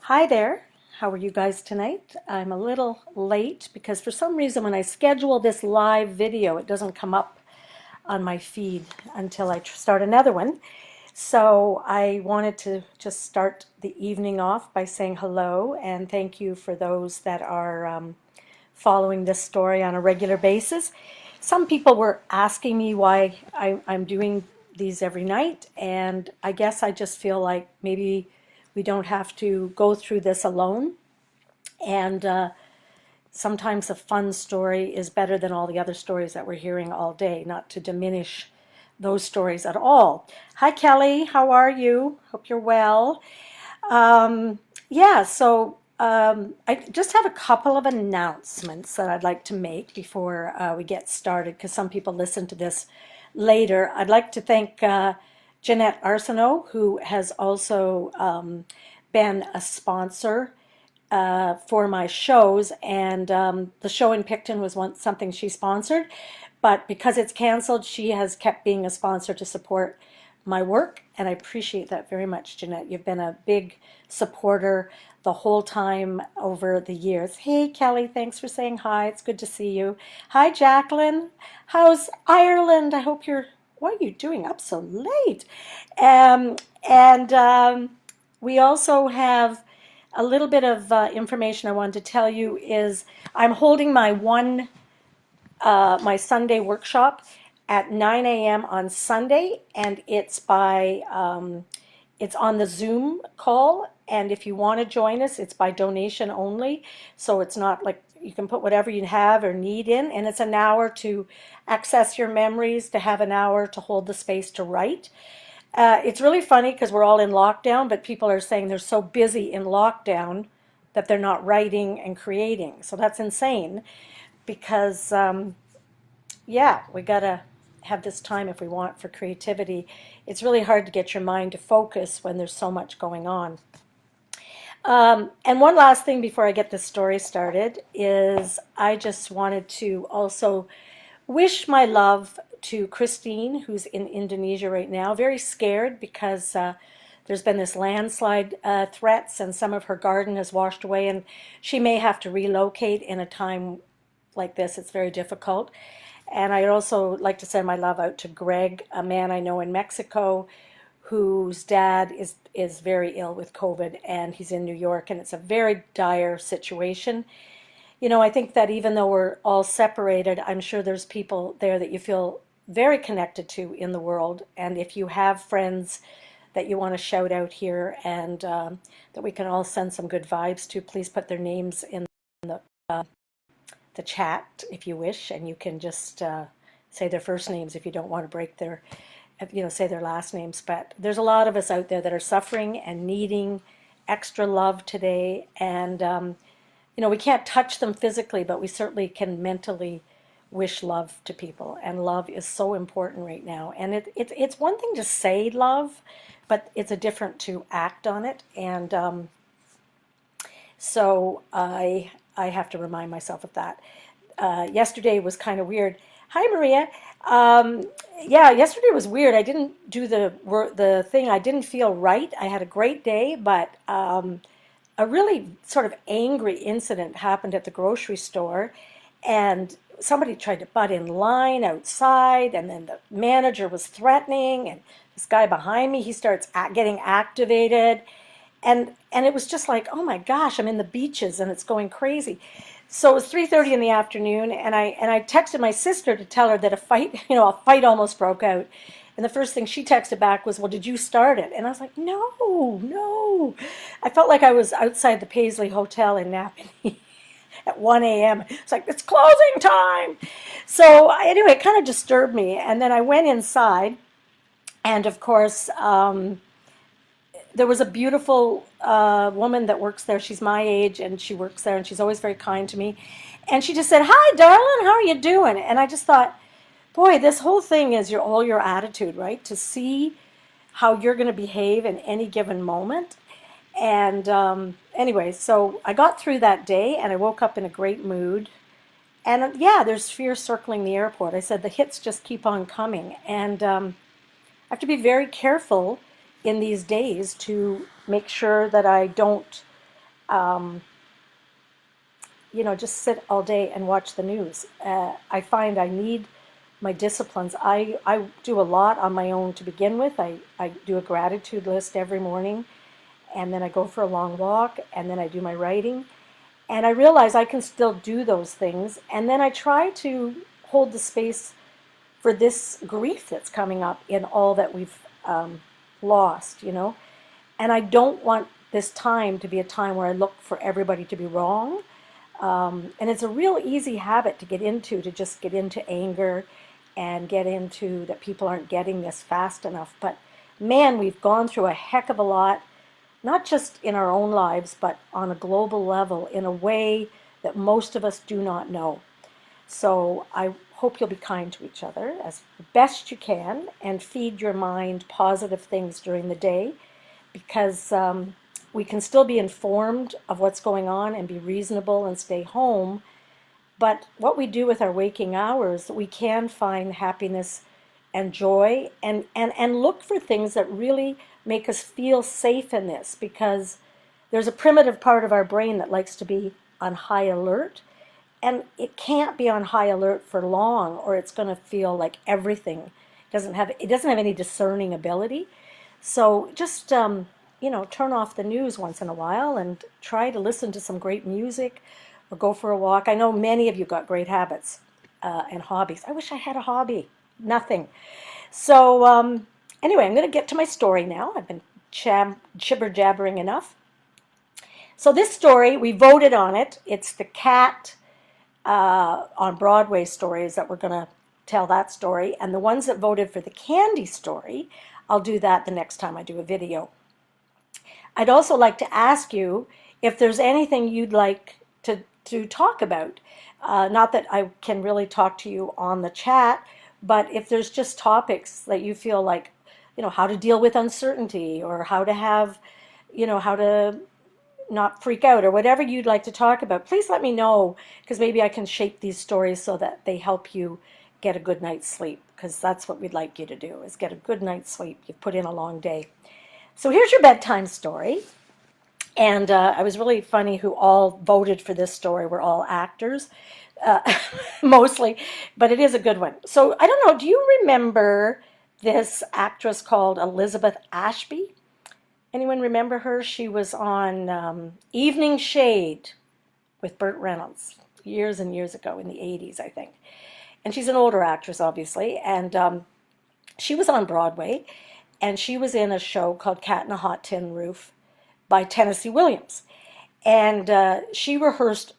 Hi there. How are you guys tonight? I'm a little late because for some reason when I schedule this live video, it doesn't come up on my feed until I start another one. So I wanted to just start the evening off by saying hello and thank you for those that are following this story on a regular basis. Some people were asking me why I'm doing these every night, and I guess I just feel like maybe we don't have to go through this alone. And sometimes a fun story is better than all the other stories that we're hearing all day, not to diminish those stories at all. Hi, Kelly. How are you? Hope you're well. Um, I just have a couple of announcements that I'd like to make before we get started because some people listen to this later. I'd like to thank Jeanette Arsenault, who has also been a sponsor for my shows, and the show in Picton was something she sponsored, but because it's canceled, she has kept being a sponsor to support my work, and I appreciate that very much, Jeanette. You've been a big supporter the whole time over the years. Hey, Kelly, thanks for saying hi. It's good to see you. Hi, Jacqueline. How's Ireland? I hope you're, what are you doing up so late? And we also have a little bit of information I wanted to tell you is I'm holding my Sunday workshop at 9 a.m. on Sunday, and it's on the Zoom call. And if you want to join us, it's by donation only. So it's not like you can put whatever you have or need in, and it's an hour to access your memories, to have an hour to hold the space to write. It's really funny because we're all in lockdown, but people are saying they're so busy in lockdown that they're not writing and creating. So that's insane because, yeah, we got to have this time if we want for creativity. It's really hard to get your mind to focus when there's so much going on. And one last thing before I get this story started is I just wanted to also wish my love to Christine, who's in Indonesia right now, very scared because there's been this landslide threats and some of her garden has washed away, and she may have to relocate in a time like this. It's very difficult. And I'd also like to send my love out to Greg, a man I know in Mexico whose dad is very ill with COVID, and he's in New York, and it's a very dire situation. You know, I think that even though we're all separated, I'm sure there's people there that you feel very connected to in the world. And if you have friends that you want to shout out here and that we can all send some good vibes to, please put their names in the, uh, the chat if you wish. And you can just say their first names if you don't want to break their, say their last names. But there's a lot of us out there that are suffering and needing extra love today. And we can't touch them physically, but we certainly can mentally wish love to people. And love is so important right now. And it's one thing to say love, but it's a different to act on it. And so I have to remind myself of that. Yesterday was kind of weird. Hi, Maria. Yeah, yesterday was weird. I didn't do the thing. I didn't feel right. I had a great day, but a really sort of angry incident happened at the grocery store, and somebody tried to butt in line outside, and then the manager was threatening, and this guy behind me, he starts getting activated, and it was just like, oh my gosh, I'm in the beaches and it's going crazy. So it was 3:30 in the afternoon, and I texted my sister to tell her that a fight almost broke out. And the first thing she texted back was, well, did you start it? And I was like, no, no. I felt like I was outside the Paisley Hotel in Napanee at 1 a.m. It's like, it's closing time. So anyway, it kind of disturbed me. And then I went inside, and of course, there was a beautiful woman that works there. She's my age, and she works there, and she's always very kind to me. And she just said, hi, darling, how are you doing? And I just thought, boy, this whole thing is all your attitude, right? To see how you're going to behave in any given moment. And anyway, so I got through that day, and I woke up in a great mood. And yeah, there's fear circling the airport. I said the hits just keep on coming. And I have to be very careful in these days to make sure that I don't um, just sit all day and watch the news. I find I need my disciplines. I do a lot on my own to begin with. I do a gratitude list every morning, and then I go for a long walk, and then I do my writing. And I realize I can still do those things. And then I try to hold the space for this grief that's coming up in all that we've lost. And I don't want this time to be a time where I look for everybody to be wrong. And it's a real easy habit to get into, to just get into anger and get into that people aren't getting this fast enough. But man, we've gone through a heck of a lot, not just in our own lives, but on a global level in a way that most of us do not know. So I hope you'll be kind to each other as best you can and feed your mind positive things during the day, because we can still be informed of what's going on and be reasonable and stay home. But what we do with our waking hours, we can find happiness and joy and look for things that really make us feel safe in this, because there's a primitive part of our brain that likes to be on high alert, and it can't be on high alert for long, or it's going to feel like everything doesn't have any discerning ability. So just turn off the news once in a while and try to listen to some great music or go for a walk. I know many of you got great habits and hobbies. I wish I had a hobby. Nothing. So anyway, I'm going to get to my story now. I've been jibber-jabbering enough. So this story, we voted on it. It's the cat on Broadway stories that we're going to tell that story. And the ones that voted for the candy story, I'll do that the next time I do a video. I'd also like to ask you if there's anything you'd like to talk about. Not that I can really talk to you on the chat, but if there's just topics that you feel like, how to deal with uncertainty, or how to have, how to not freak out, or whatever you'd like to talk about, please let me know, because maybe I can shape these stories so that they help you get a good night's sleep, because that's what we'd like you to do, is get a good night's sleep. You've put in a long day. So here's your bedtime story. And I was really funny who all voted for this story were all actors, mostly, but it is a good one. So I don't know, do you remember this actress called Elizabeth Ashby? Anyone remember her? She was on Evening Shade with Burt Reynolds years and years ago in the 80s, I think. And she's an older actress, obviously, and she was on Broadway, and she was in a show called Cat in a Hot Tin Roof by Tennessee Williams. And she rehearsed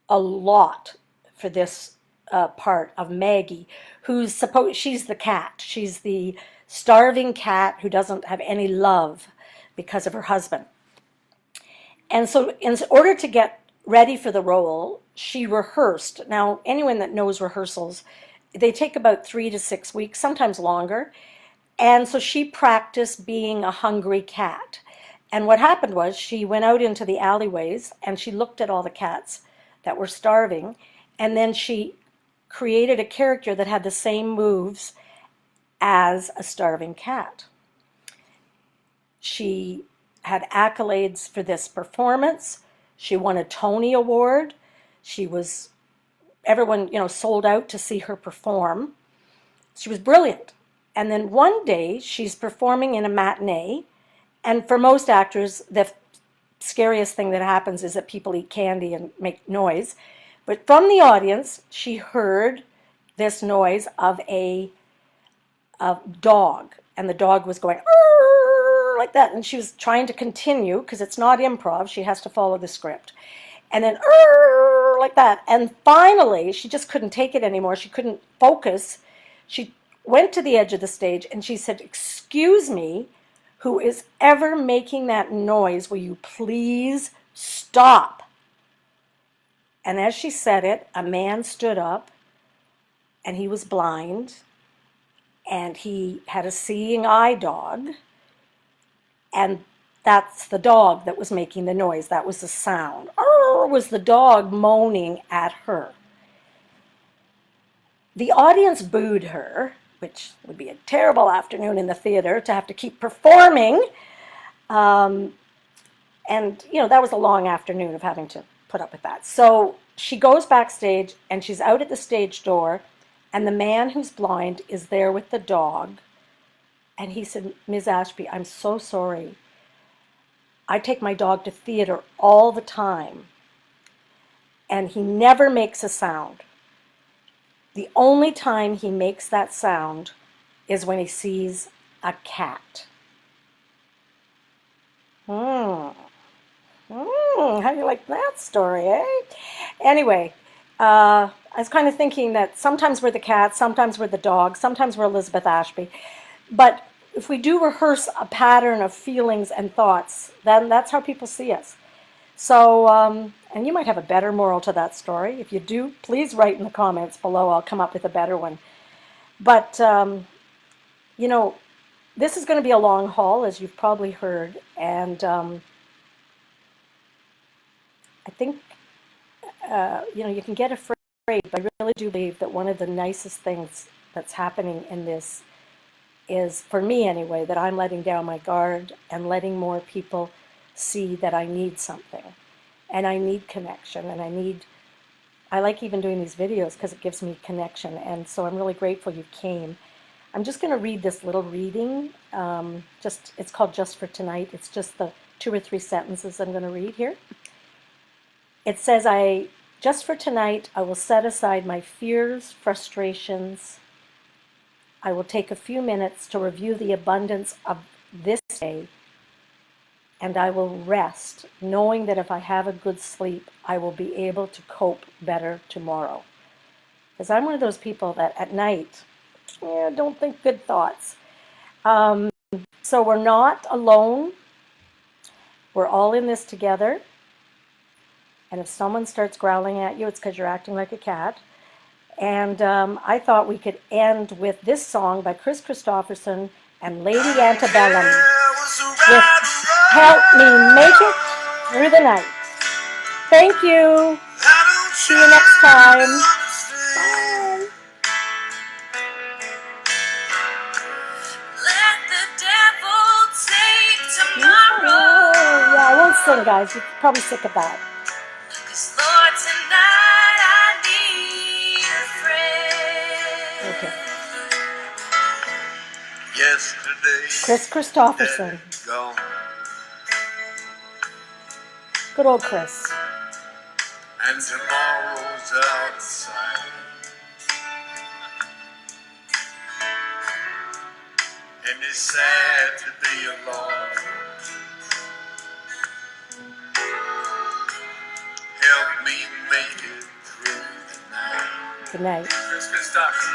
a lot for this part of Maggie, she's the cat. She's the starving cat who doesn't have any love because of her husband. And so in order to get ready for the role, she rehearsed. Now, anyone that knows rehearsals, they take about 3 to 6 weeks, sometimes longer. And so she practiced being a hungry cat. And what happened was she went out into the alleyways and she looked at all the cats that were starving, and then she created a character that had the same moves as a starving cat. She had accolades for this performance. She won a Tony Award. Everyone, sold out to see her perform. She was brilliant. And then one day she's performing in a matinee. And for most actors, the scariest thing that happens is that people eat candy and make noise. But from the audience, she heard this noise of a dog. And the dog was going like that. And she was trying to continue, because it's not improv. She has to follow the script. And then like that. And finally, she just couldn't take it anymore. She couldn't focus. She went to the edge of the stage and she said, "Excuse me, who is ever making that noise, will you please stop?" And as she said it, a man stood up, and he was blind, and he had a seeing eye dog, and that's the dog that was making the noise. That was the sound. Was the dog moaning at her. The audience booed her, which would be a terrible afternoon in the theater to have to keep performing. And And, that was a long afternoon of having to put up with that. So she goes backstage and she's out at the stage door, and the man who's blind is there with the dog. And he said, Ms. Ashby, I'm so sorry. I take my dog to theater all the time, and he never makes a sound. The only time he makes that sound is when he sees a cat. How do you like that story, eh? Anyway, I was kind of thinking that sometimes we're the cat, sometimes we're the dog, sometimes we're Elizabeth Ashby. But if we do rehearse a pattern of feelings and thoughts, then that's how people see us. So, and you might have a better moral to that story. If you do, please write in the comments below. I'll come up with a better one. But, this is going to be a long haul, as you've probably heard. And I think, you can get afraid, but I really do believe that one of the nicest things that's happening in this is, for me anyway, that I'm letting down my guard and letting more people see that I need something. And I need connection, and I like even doing these videos because it gives me connection. And so I'm really grateful you came. I'm just going to read this little reading. It's called Just for Tonight. It's just the 2 or 3 sentences I'm going to read here. It says, just for tonight, I will set aside my fears, frustrations. I will take a few minutes to review the abundance of this day, and I will rest, knowing that if I have a good sleep, I will be able to cope better tomorrow. Because I'm one of those people that at night, don't think good thoughts. So we're not alone. We're all in this together. And if someone starts growling at you, it's because you're acting like a cat. And I thought we could end with this song by Chris Christopherson and Lady Antebellum with Help Me Make It Through the Night. Thank you. See you next time. Bye. Let the devil take tomorrow. Yeah, I won't sing, guys. You're probably sick of that. 'Cause Lord, tonight I need a friend. Okay. Yesterday, Chris Christopherson. gone. Good old Chris. And tomorrow's outside. And it's sad to be alone. Help me make it through the night. Good night. Chris Christopherson.